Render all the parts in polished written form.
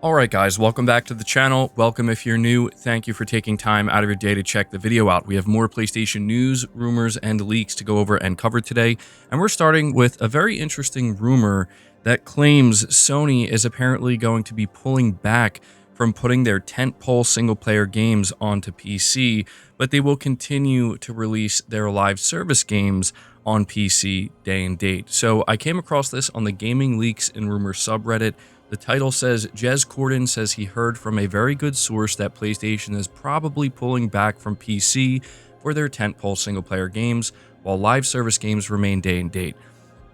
Alright guys, welcome back to the channel. Welcome if you're new. Thank you for taking time out of your day to check the video out. We have more PlayStation news, rumors, and leaks to go over and cover today. And we're starting with a very interesting rumor that claims Sony is apparently going to be pulling back from putting their tentpole single-player games onto PC, but they will continue to release their live service games on PC day and date. So I came across this on the Gaming Leaks and Rumors subreddit. The title says, Jez Corden says he heard from a very good source that PlayStation is probably pulling back from PC for their tentpole single-player games, while live service games remain day and date.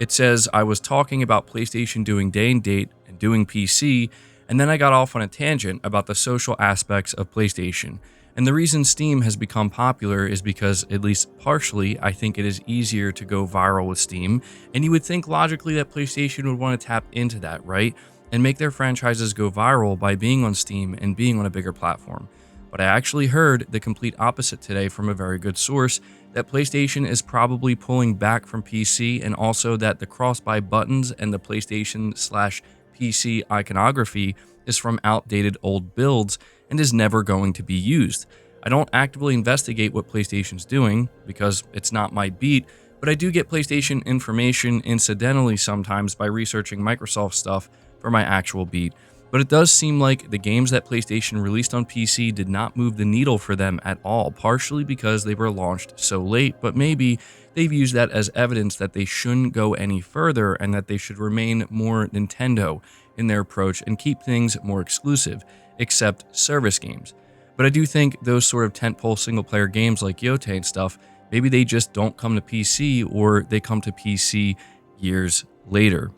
It says, I was talking about PlayStation doing day and date and doing PC, and then I got off on a tangent about the social aspects of PlayStation. And the reason Steam has become popular is because, at least partially, I think it is easier to go viral with Steam, and you would think logically that PlayStation would want to tap into that, right? And make their franchises go viral by being on Steam and being on a bigger platform. But I actually heard the complete opposite today from a very good source, that PlayStation is probably pulling back from PC, and also that the cross-buy buttons and the PlayStation/PC iconography is from outdated old builds and is never going to be used. I don't actively investigate what PlayStation's doing because it's not my beat, but I do get PlayStation information incidentally sometimes by researching Microsoft stuff for my actual beat. But it does seem like the games that PlayStation released on PC did not move the needle for them at all, partially because they were launched so late, but maybe they've used that as evidence that they shouldn't go any further and that they should remain more Nintendo in their approach and keep things more exclusive, except service games. But I do think those sort of tentpole single-player games like Yote and stuff, maybe they just don't come to PC, or they come to PC years later.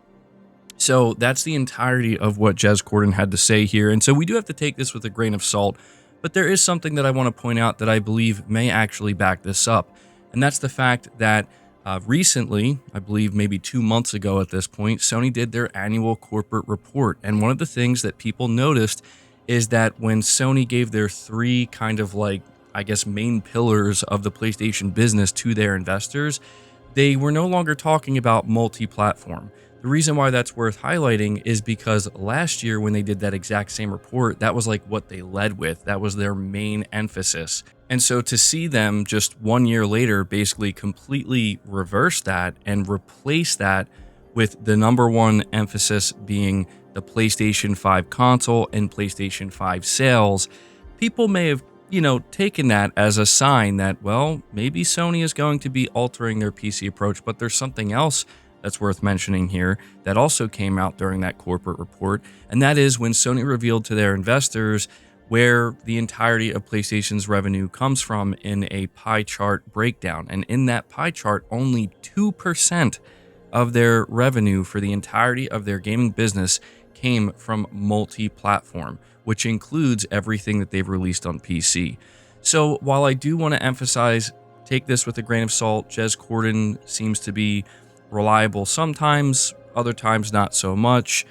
So that's the entirety of what Jez Corden had to say here, and so we do have to take this with a grain of salt, but there is something that I want to point out that I believe may actually back this up, and that's the fact that recently, I believe maybe 2 months ago at this point, Sony did their annual corporate report, and one of the things that people noticed is that when Sony gave their three kind of like, I guess, main pillars of the PlayStation business to their investors, they were no longer talking about multi-platform. The reason why that's worth highlighting is because last year when they did that exact same report, that was like what they led with. That was their main emphasis. And so to see them just 1 year later basically completely reverse that and replace that with the number one emphasis being the PlayStation 5 console and PlayStation 5 sales, people may have, taken that as a sign that, well, maybe Sony is going to be altering their PC approach, but there's something else that's worth mentioning here that also came out during that corporate report, and that is when Sony revealed to their investors where the entirety of PlayStation's revenue comes from in a pie chart breakdown. And in that pie chart, only 2% of their revenue for the entirety of their gaming business came from multi-platform, which includes everything that they've released on PC. So while I do want to emphasize, take this with a grain of salt, Jez Corden seems to be reliable sometimes, other times not so much,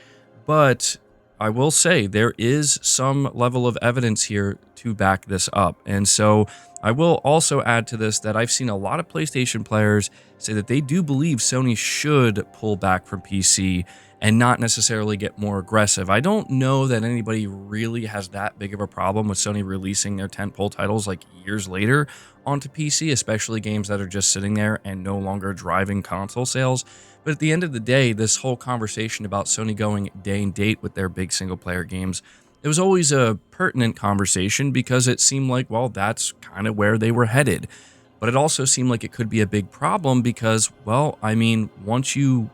but I will say there is some level of evidence here to back this up. And so I will also add to this that I've seen a lot of PlayStation players say that they do believe Sony should pull back from PC and not necessarily get more aggressive. I don't know that anybody really has that big of a problem with Sony releasing their tentpole titles like years later onto PC, especially games that are just sitting there and no longer driving console sales. But at the end of the day, this whole conversation about Sony going day and date with their big single-player games, it was always a pertinent conversation because it seemed like, well, that's kind of where they were headed. But it also seemed like it could be a big problem because, well, I mean, once you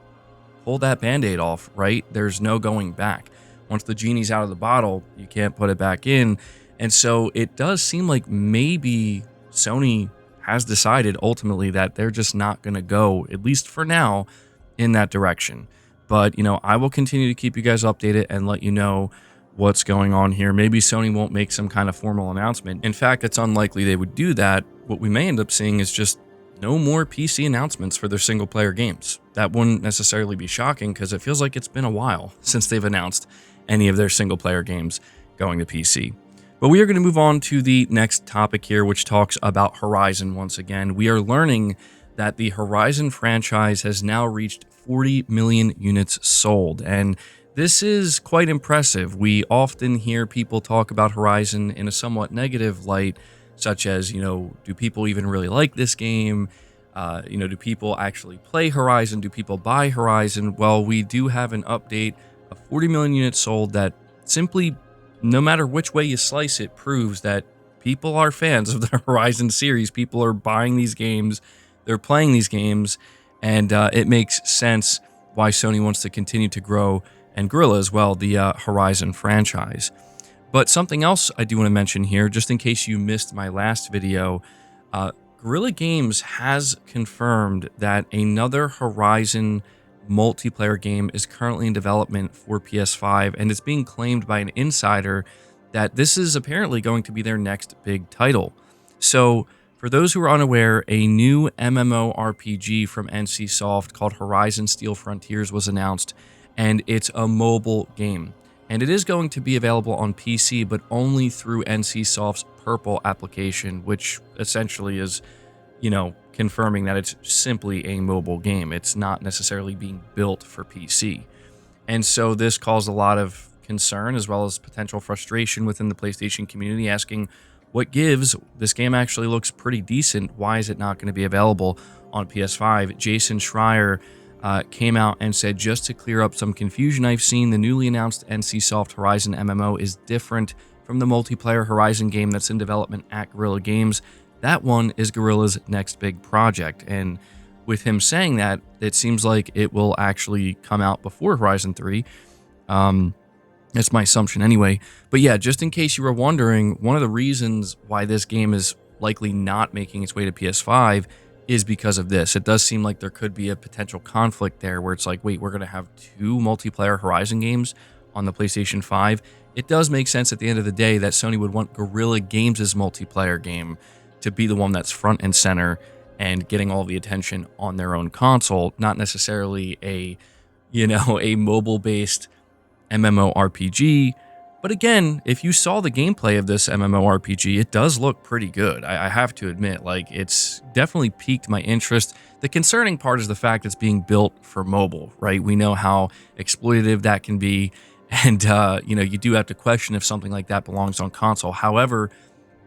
pull that Band-Aid off, right, there's no going back. Once the genie's out of the bottle, you can't put it back in. And so it does seem like maybe Sony has decided ultimately that they're just not going to go, at least for now, in that direction. But, I will continue to keep you guys updated and let you know what's going on here. Maybe Sony won't make some kind of formal announcement. In fact, it's unlikely they would do that. What we may end up seeing is just no more PC announcements for their single-player games. That wouldn't necessarily be shocking because it feels like it's been a while since they've announced any of their single-player games going to PC. But we are going to move on to the next topic here, which talks about Horizon once again. We are learning that the Horizon franchise has now reached 40 million units sold, and This is quite impressive. We often hear people talk about Horizon in a somewhat negative light, such as, do people even really like this game? Do people actually play Horizon? Do people buy Horizon? Well, we do have an update of 40 million units sold that simply, no matter which way you slice it, proves that people are fans of the Horizon series. People are buying these games, they're playing these games, and it makes sense why Sony wants to continue to grow, and Guerrilla as well, the Horizon franchise. But something else I do want to mention here, just in case you missed my last video, Guerrilla Games has confirmed that another Horizon multiplayer game is currently in development for PS5, and it's being claimed by an insider that this is apparently going to be their next big title. So, for those who are unaware, a new MMORPG from NCSoft called Horizon Steel Frontiers was announced, and it's a mobile game. And it is going to be available on PC, but only through NCSoft's Purple application, which essentially is, confirming that it's simply a mobile game. It's not necessarily being built for PC. And so this caused a lot of concern as well as potential frustration within the PlayStation community, asking what gives. This game actually looks pretty decent. Why is it not going to be available on PS5? Jason Schreier came out and said, just to clear up some confusion I've seen, the newly announced NCSoft Horizon MMO is different from the multiplayer Horizon game that's in development at Guerrilla Games. That one is Guerrilla's next big project. And with him saying that, it seems like it will actually come out before Horizon 3. That's my assumption anyway. But yeah, just in case you were wondering, one of the reasons why this game is likely not making its way to PS5 is because of this. It does seem like there could be a potential conflict there where it's like, wait, we're going to have two multiplayer Horizon games on the PlayStation 5. It does make sense at the end of the day that Sony would want Guerrilla Games' multiplayer game to be the one that's front and center and getting all the attention on their own console, not necessarily a mobile-based MMORPG. But again, if you saw the gameplay of this MMORPG, it does look pretty good. I have to admit, it's definitely piqued my interest. The concerning part is the fact it's being built for mobile, right? We know how exploitative that can be, and you do have to question if something like that belongs on console. However,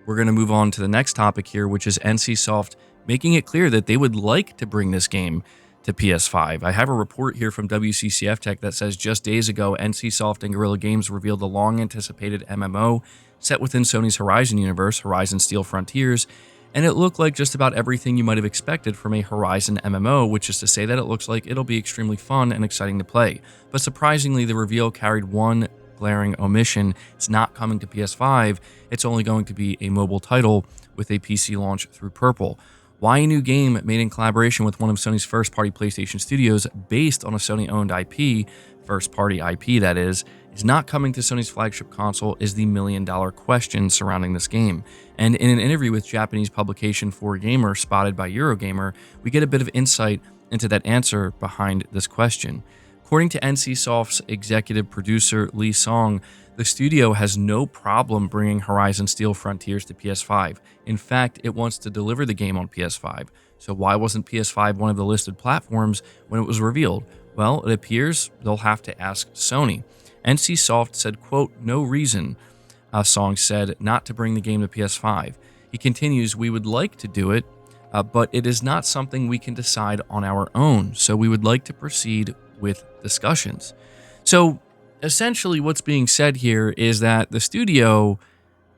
we're going to move on to the next topic here, which is NCSoft making it clear that they would like to bring this game to PS5. I have a report here from WCCF Tech that says just days ago, NCSoft and Guerrilla Games revealed the long-anticipated MMO set within Sony's Horizon universe, Horizon Steel Frontiers, and it looked like just about everything you might have expected from a Horizon MMO, which is to say that it looks like it'll be extremely fun and exciting to play. But surprisingly, the reveal carried one glaring omission. It's not coming to PS5. It's only going to be a mobile title with a PC launch through Purple. Why a new game made in collaboration with one of Sony's first-party PlayStation studios based on a Sony-owned IP, first-party IP that is not coming to Sony's flagship console is the million-dollar question surrounding this game. And in an interview with Japanese publication 4Gamer spotted by Eurogamer, we get a bit of insight into that answer behind this question. According to NCSoft's executive producer Lee Song, the studio has no problem bringing Horizon Steel Frontiers to PS5. In fact, it wants to deliver the game on PS5. So why wasn't PS5 one of the listed platforms when it was revealed? Well, it appears they'll have to ask Sony. NCSoft said, quote, no reason, Song said, not to bring the game to PS5. He continues, we would like to do it, but it is not something we can decide on our own. So we would like to proceed with discussions. So essentially what's being said here is that the studio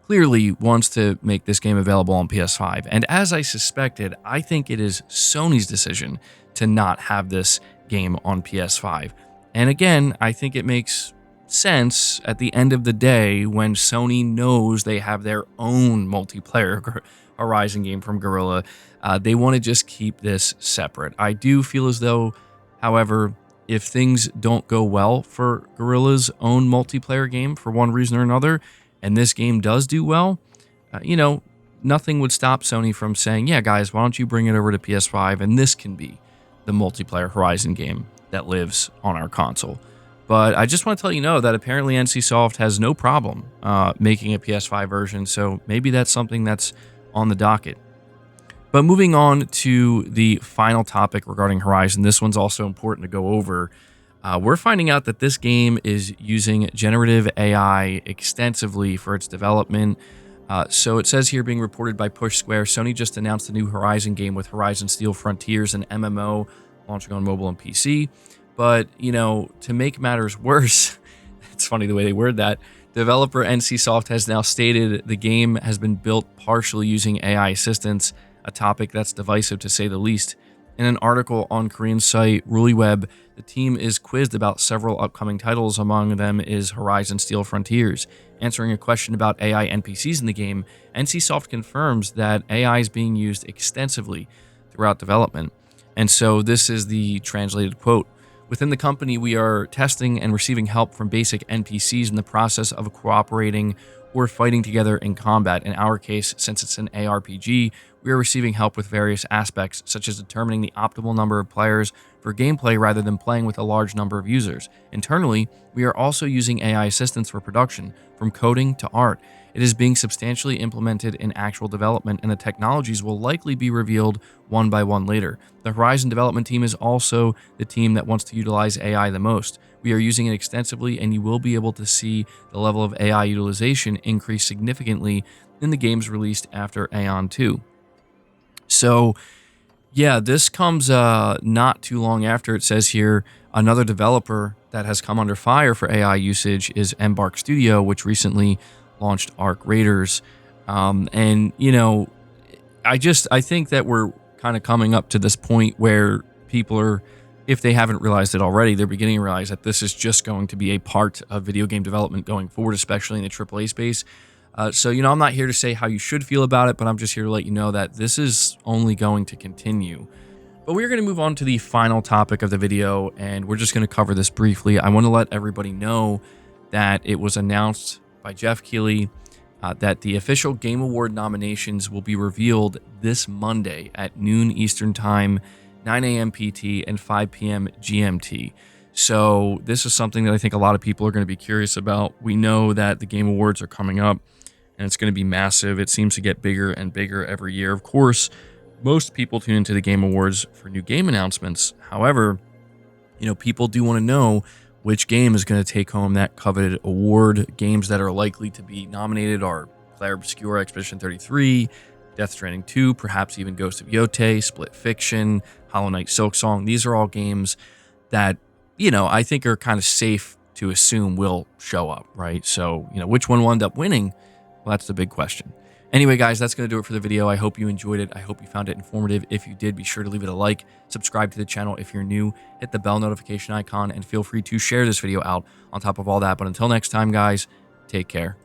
clearly wants to make this game available on PS5. And as I suspected, I think it is Sony's decision to not have this game on PS5. And again, I think it makes sense at the end of the day when Sony knows they have their own multiplayer Horizon game from Guerrilla. They want to just keep this separate. I do feel as though, however, if things don't go well for Guerrilla's own multiplayer game for one reason or another, and this game does do well, nothing would stop Sony from saying, yeah, guys, why don't you bring it over to PS5 and this can be the multiplayer Horizon game that lives on our console. But I just want to let you know that apparently NCSoft has no problem making a PS5 version, so maybe that's something that's on the docket. But moving on to the final topic regarding Horizon, this one's also important to go over. We're finding out that this game is using generative AI extensively for its development. So it says here, being reported by Push Square, Sony just announced a new Horizon game with Horizon Steel Frontiers, an MMO launching on mobile and PC. But, to make matters worse, it's funny the way they word that. Developer NCSoft has now stated the game has been built partially using AI assistance, a topic that's divisive to say the least. In an article on Korean site RuliWeb, the team is quizzed about several upcoming titles. Among them is Horizon Steel Frontiers. Answering a question about AI NPCs in the game, NCSoft confirms that AI is being used extensively throughout development. And so this is the translated quote. Within the company, we are testing and receiving help from basic NPCs in the process of cooperating or fighting together in combat. In our case, since it's an ARPG, we are receiving help with various aspects, such as determining the optimal number of players for gameplay rather than playing with a large number of users. Internally, we are also using AI assistance for production, from coding to art. It is being substantially implemented in actual development, and the technologies will likely be revealed one by one later. The Horizon development team is also the team that wants to utilize AI the most. We are using it extensively, and you will be able to see the level of AI utilization increase significantly in the games released after Aeon 2. So, yeah, this comes not too long after. It says here, another developer that has come under fire for AI usage is Embark Studio, which recently launched Arc Raiders. And, I think that we're kind of coming up to this point where people are, if they haven't realized it already, they're beginning to realize that this is just going to be a part of video game development going forward, especially in the AAA space. So, I'm not here to say how you should feel about it, but I'm just here to let you know that this is only going to continue. But we're going to move on to the final topic of the video, and we're just going to cover this briefly. I want to let everybody know that it was announced by Jeff Keighley that the official Game Award nominations will be revealed this Monday at noon Eastern Time, 9 a.m. PT, and 5 p.m. GMT. So this is something that I think a lot of people are going to be curious about. We know that the Game Awards are coming up, and it's going to be massive. It seems to get bigger and bigger every year. Of course, most people tune into the Game Awards for new game announcements. However, people do want to know which game is going to take home that coveted award. Games that are likely to be nominated are Clair Obscur Expedition 33, Death Stranding 2, perhaps even Ghost of Yotei, Split Fiction, Hollow Knight Silksong. These are all games that, I think are kind of safe to assume will show up, right? So, which one will end up winning? Well, that's the big question. Anyway, guys, that's going to do it for the video. I hope you enjoyed it. I hope you found it informative. If you did, be sure to leave it a like, subscribe to the channel if you're new, hit the bell notification icon, and feel free to share this video out on top of all that. But until next time, guys, take care.